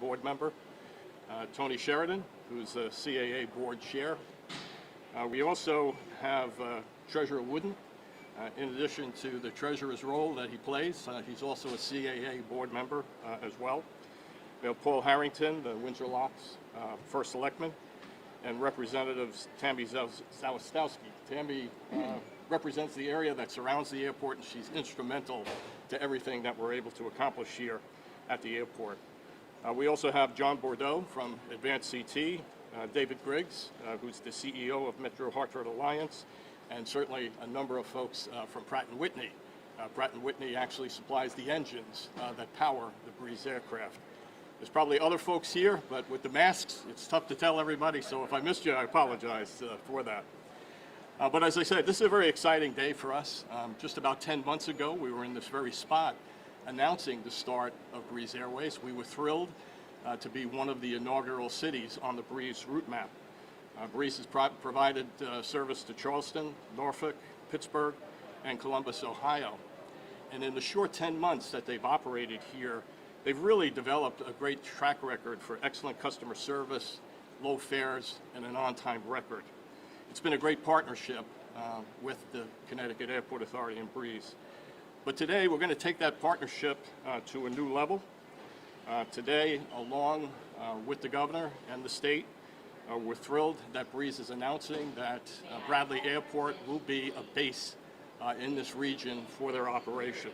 board member, Tony Sheridan, who's a CAA board chair. We also have Treasurer Wooden. In addition to the treasurer's role that he plays, he's also a CAA board member as well. We have Paul Harrington, the Windsor Locks first selectman, and Representatives Tammy Zawistowski. Tammy represents the area that surrounds the airport, and she's instrumental to everything that we're able to accomplish here at the airport. We also have John Bordeaux from Advanced CT, David Griggs, who's the CEO of Metro Hartford Alliance, and certainly a number of folks from Pratt & Whitney. Pratt & Whitney actually supplies the engines that power the Breeze aircraft. There's probably other folks here, but with the masks, it's tough to tell everybody, so if I missed you, I apologize for that. But as I said, this is a very exciting day for us. Just about 10 months ago, we were in this very spot announcing the start of Breeze Airways. We were thrilled to be one of the inaugural cities on the Breeze route map. Breeze has provided service to Charleston, Norfolk, Pittsburgh, and Columbus, Ohio. And in the short 10 months that they've operated here, they've really developed a great track record for excellent customer service, low fares, and an on-time record. It's been a great partnership with the Connecticut Airport Authority and Breeze. But today, we're going to take that partnership to a new level. Today, along with the governor and the state, we're thrilled that Breeze is announcing that Bradley Airport will be a base in this region for their operation.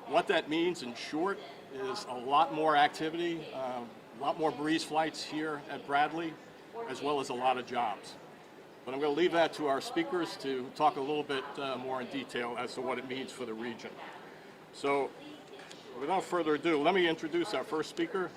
What that means in short is a lot more activity, a lot more Breeze flights here at Bradley, as well as a lot of jobs. But I'm going to leave that to our speakers to talk a little bit more in detail as to what it means for the region. So without further ado, let me introduce our first speaker,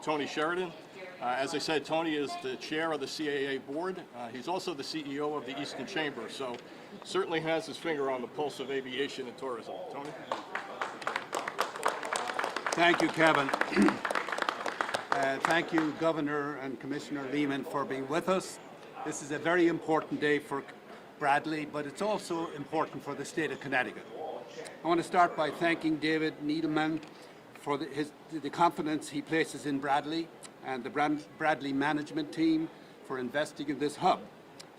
Tony Sheridan. As I said, Tony is the chair of the CAA board. He's also the CEO of the Eastern Chamber, so certainly has his finger on the pulse of aviation and tourism. Tony? Thank you, Kevin. Thank you, Governor and Commissioner Lehman, for being with us. This is a very important day for Bradley, but it's also important for the state of Connecticut. I want to start by thanking David Needleman for the confidence he places in Bradley and the Bradley management team for investing in this hub.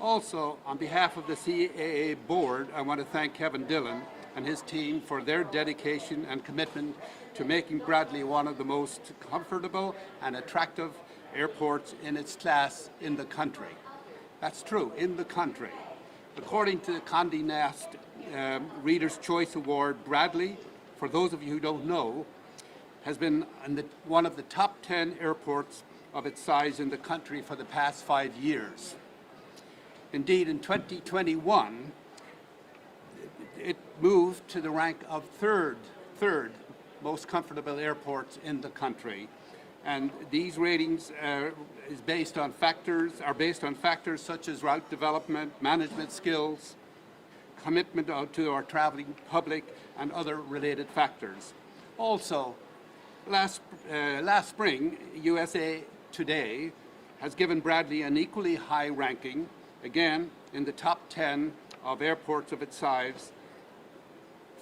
Also, on behalf of the CAA board, I want to thank Kevin Dillman and his team for their dedication and commitment to making Bradley one of the most comfortable and attractive airports in its class in the country. That's true, in the country. According to the Condé Nast Reader's Choice Award, Bradley, for those of you who don't know, has been one of the top 10 airports of its size in the country for the past 5 years. Indeed, in 2021, it moved to the rank of third most comfortable airports in the country. And these ratings are based on factors such as route development, management skills, commitment to our traveling public, and other related factors. Also, last spring, USA Today has given Bradley an equally high ranking, again in the top 10 of airports of its size,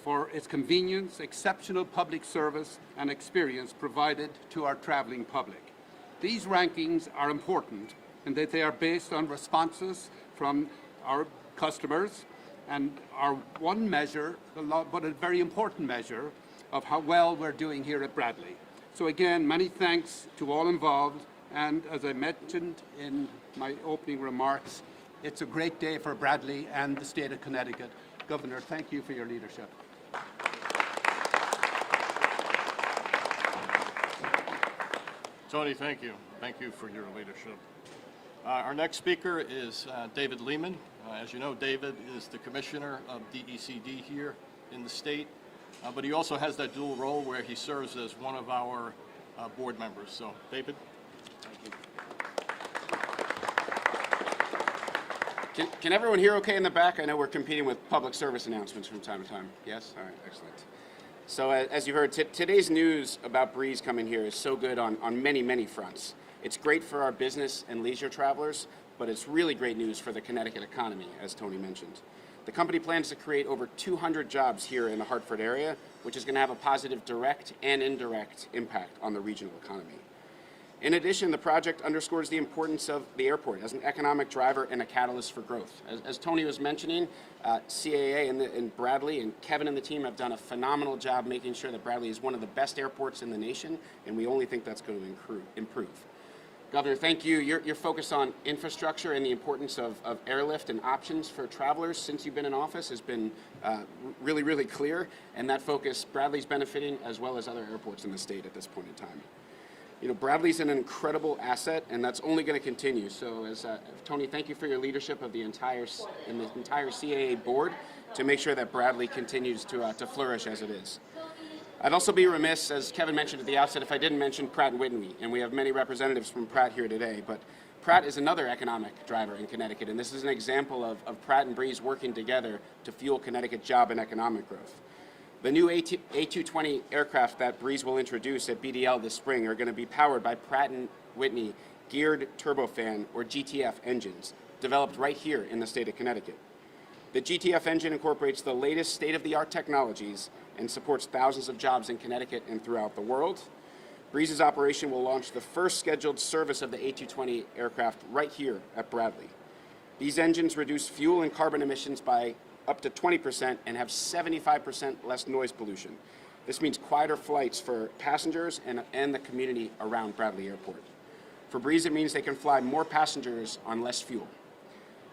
for its convenience, exceptional public service, and experience provided to our traveling public. These rankings are important in that they are based on responses from our customers and are one measure, but a very important measure, of how well we're doing here at Bradley. So again, many thanks to all involved, and as I mentioned in my opening remarks, it's a great day for Bradley and the state of Connecticut. Governor, thank you for your leadership. Tony, thank you. Thank you for your leadership. Our next speaker is David Lehman. As you know, David is the commissioner of DECD here in the state, but he also has that dual role where he serves as one of our board members. So, David. Thank you. Can everyone hear okay in the back? I know we're competing with public service announcements from time to time. Yes? All right, excellent. So as you heard, today's news about Breeze coming here is so good on many, many fronts. It's great for our business and leisure travelers, but it's really great news for the Connecticut economy, as Tony mentioned. The company plans to create over 200 jobs here in the Hartford area, which is going to have a positive direct and indirect impact on the regional economy. In addition, the project underscores the importance of the airport as an economic driver and a catalyst for growth. As Tony was mentioning, CAA and Bradley and Kevin and the team have done a phenomenal job making sure that Bradley is one of the best airports in the nation, and we only think that's going to improve. Governor, thank you. Your focus on infrastructure and the importance of airlift and options for travelers since you've been in office has been really, really clear, and that focus Bradley's benefiting as well as other airports in the state at this point in time. You know, Bradley's an incredible asset, and that's only going to continue. So, Tony, thank you for your leadership of the entire CAA board to make sure that Bradley continues to flourish as it is. I'd also be remiss, as Kevin mentioned at the outset, if I didn't mention Pratt & Whitney, and we have many representatives from Pratt here today. But Pratt is another economic driver in Connecticut, and this is an example of Pratt and Breeze working together to fuel Connecticut job and economic growth. The new A220 aircraft that Breeze will introduce at BDL this spring are going to be powered by Pratt & Whitney geared turbofan, or GTF, engines, developed right here in the state of Connecticut. The GTF engine incorporates the latest state-of-the-art technologies and supports thousands of jobs in Connecticut and throughout the world. Breeze's operation will launch the first scheduled service of the A220 aircraft right here at Bradley. These engines reduce fuel and carbon emissions by up to 20% and have 75% less noise pollution. This means quieter flights for passengers and the community around Bradley Airport. For Breeze, it means they can fly more passengers on less fuel.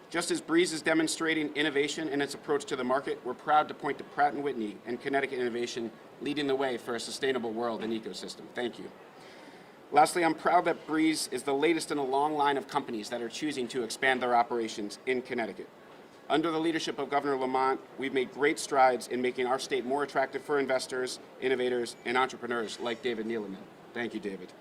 Just as Breeze is demonstrating innovation in its approach to the market, we're proud to point to Pratt & Whitney and Connecticut innovation leading the way for a sustainable world and ecosystem. Thank you. Lastly, I'm proud that Breeze is the latest in a long line of companies that are choosing to expand their operations in Connecticut. Under the leadership of Governor Lamont, we've made great strides in making our state more attractive for investors, innovators, and entrepreneurs like David Neeleman. Thank you, David.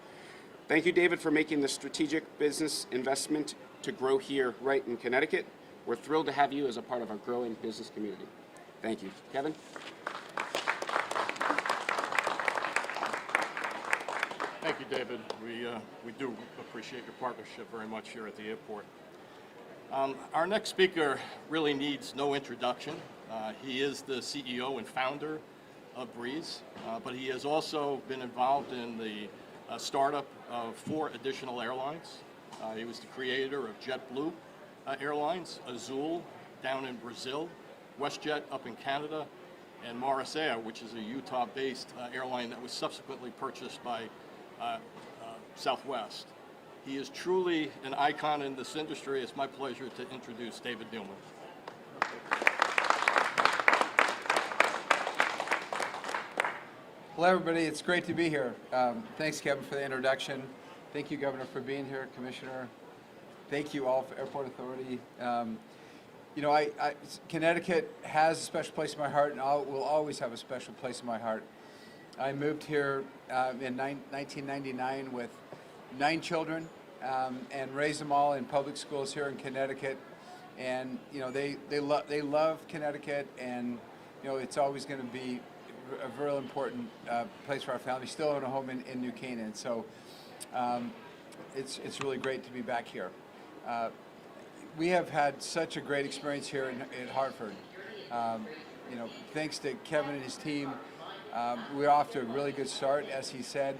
Thank you, David, for making the strategic business investment to grow here right in Connecticut. We're thrilled to have you as a part of our growing business community. Thank you. Kevin? Thank you, David. We do appreciate your partnership very much here at the airport. Our next speaker really needs no introduction. He is the CEO and founder of Breeze, but he has also been involved in the startup of 4 additional airlines. He was the creator of JetBlue Airlines, Azul down in Brazil, WestJet up in Canada, and Morris Air, which is a Utah-based airline that was subsequently purchased by Southwest. He is truly an icon in this industry. It's my pleasure to introduce David Dillman. Hello, everybody. It's great to be here. Thanks, Kevin, for the introduction. Thank you, Governor, for being here, Commissioner. Thank you all for Airport Authority. You know, Connecticut has a special place in my heart, and will always have a special place in my heart. I moved here in 1999 with 9 children and raised them all in public schools here in Connecticut. And you know, they love Connecticut, and you know, it's always going to be a real important place for our family. Still own a home in New Canaan, so it's really great to be back here. We have had such a great experience here in Hartford. You know, thanks to Kevin and his team, we're off to a really good start, as he said.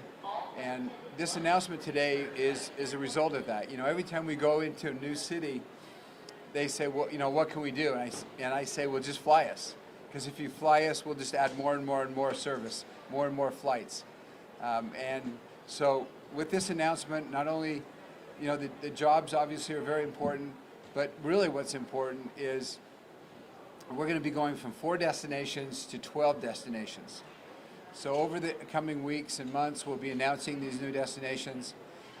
And this announcement today is a result of that. You know, every time we go into a new city, they say, well, you know, what can we do? And I say, well, just fly us. Because if you fly us, we'll just add more and more and more service, more and more flights. And so with this announcement, not only, you know, the jobs obviously are very important, but really what's important is we're going to be going from 4 destinations to 12 destinations. So over the coming weeks and months, we'll be announcing these new destinations,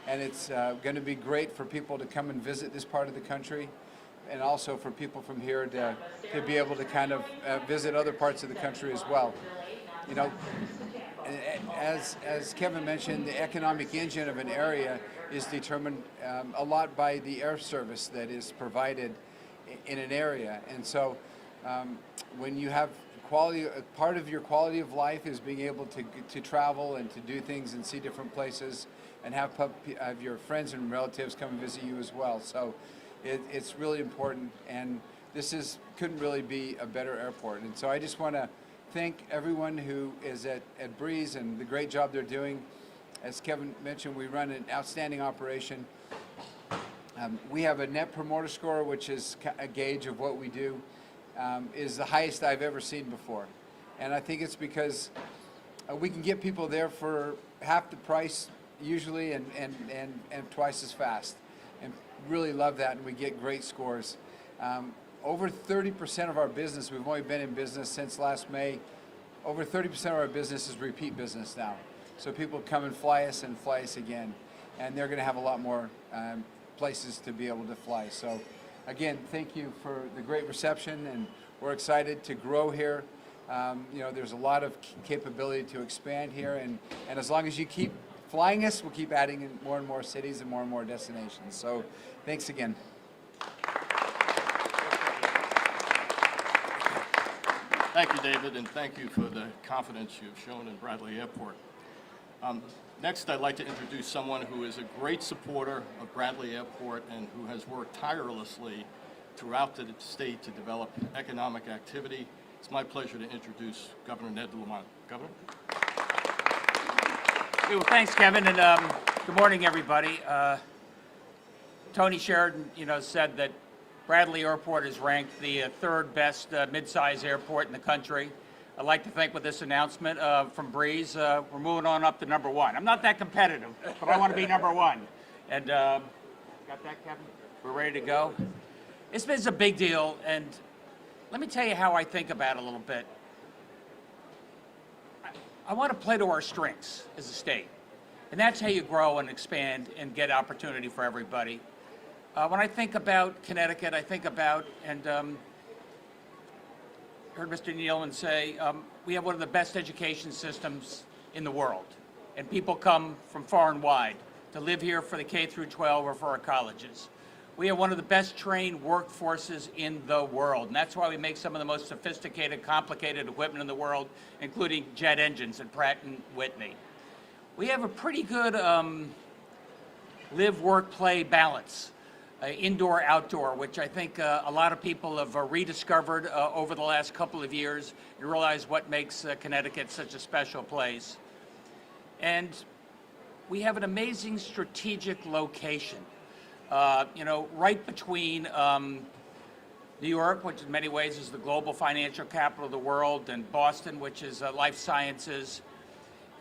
and it's going to be great for people to come and visit this part of the country, and also for people from here to be able to kind of visit other parts of the country as well. You know, as Kevin mentioned, the economic engine of an area is determined a lot by the air service that is provided in an area. And so when you have quality, part of your quality of life is being able to travel and to do things and see different places and have your friends and relatives come and visit you as well. So it's really important, and this couldn't really be a better airport. And so I just want to thank everyone who is at Breeze and the great job they're doing, As Kevin mentioned, we run an outstanding operation. We have a Net Promoter Score, which is a gauge of what we do, is the highest I've ever seen before. And I think it's because we can get people there for half the price usually and twice as fast. And really love that, and we get great scores. Over 30% of our business, we've only been in business since last May, over 30% of our business is repeat business now. So people come and fly us again. And they're going to have a lot more places to be able to fly. So again, thank you for the great reception, and we're excited to grow here. You know, there's a lot of capability to expand here, and as long as you keep flying us, we'll keep adding in more and more cities and more destinations. So thanks again. Thank you, David, and thank you for the confidence you've shown in Bradley Airport. Next, I'd like to introduce someone who is a great supporter of Bradley Airport and who has worked tirelessly throughout the state to develop economic activity. It's my pleasure to introduce Governor Ned Lamont. Governor? Well, thanks, Kevin, and good morning, everybody. Tony Sheridan, said that Bradley Airport is ranked the third best mid-size airport in the country. I'd like to think with this announcement from Breeze, we're moving on up to number one. I'm not that competitive, but I want to be number one. And got that, Kevin? We're ready to go. It's been a big deal, and let me tell you how I think about it a little bit. I want to play to our strengths as a state, and that's how you grow and expand and get opportunity for everybody. When I think about Connecticut, I think about, and heard Mr. Dillman say, we have one of the best education systems in the world, and people come from far and wide to live here for the K through 12 or for our colleges. We have one of the best trained workforces in the world, and that's why we make some of the most sophisticated, complicated equipment in the world, including jet engines at Pratt & Whitney. We have a pretty good live, work, play balance, indoor, outdoor, which I think a lot of people have rediscovered over the last couple of years and realize what makes Connecticut such a special place. And we have an amazing strategic location. Right between New York, which in many ways is the global financial capital of the world, and Boston, which is life sciences.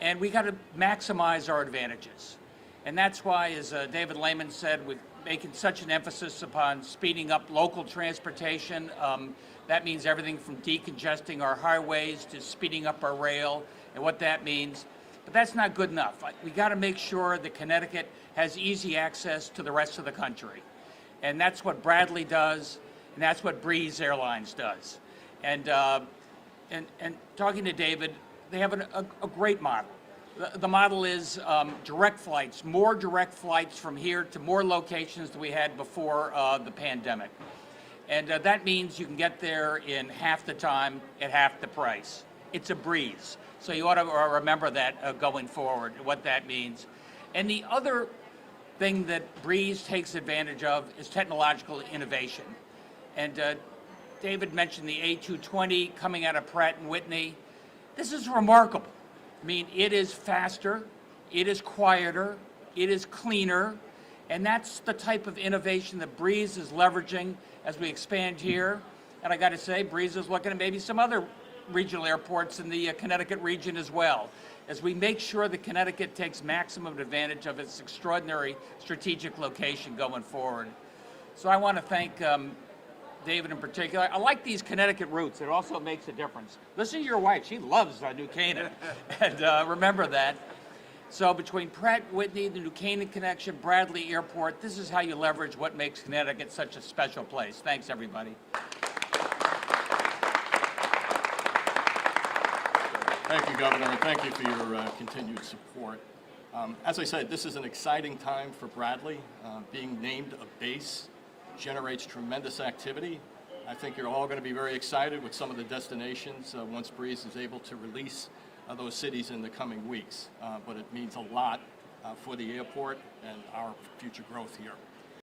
And we got to maximize our advantages. And that's why, as David Lehman said, we're making such an emphasis upon speeding up local transportation. That means everything from decongesting our highways to speeding up our rail and what that means. But that's not good enough. We got to make sure that Connecticut has easy access to the rest of the country. And that's what Bradley does, and that's what Breeze Airlines does. And talking to David, they have a great model. The model is direct flights, more direct flights from here to more locations than we had before the pandemic. And that means you can get there in half the time at half the price. It's a breeze. So you ought to remember that going forward, what that means. And the other thing that Breeze takes advantage of is technological innovation. And David mentioned the A220 coming out of Pratt & Whitney. This is remarkable. I mean, it is faster, it is quieter, it is cleaner, and that's the type of innovation that Breeze is leveraging as we expand here. And I got to say, Breeze is looking at maybe some other regional airports in the Connecticut region as well, as we make sure that Connecticut takes maximum advantage of its extraordinary strategic location going forward. So I want to thank David in particular. I like these Connecticut routes. It also makes a difference. Listen to your wife. She loves New Canaan. And remember that. So between Pratt & Whitney, the New Canaan connection, Bradley Airport, this is how you leverage what makes Connecticut such a special place. Thanks, everybody. Thank you, Governor, and thank you for your continued support. As I said, this is an exciting time for Bradley. Being named a base generates tremendous activity. I think you're all going to be very excited with some of the destinations once Breeze is able to release those cities in the coming weeks. But it means a lot for the airport and our future growth here.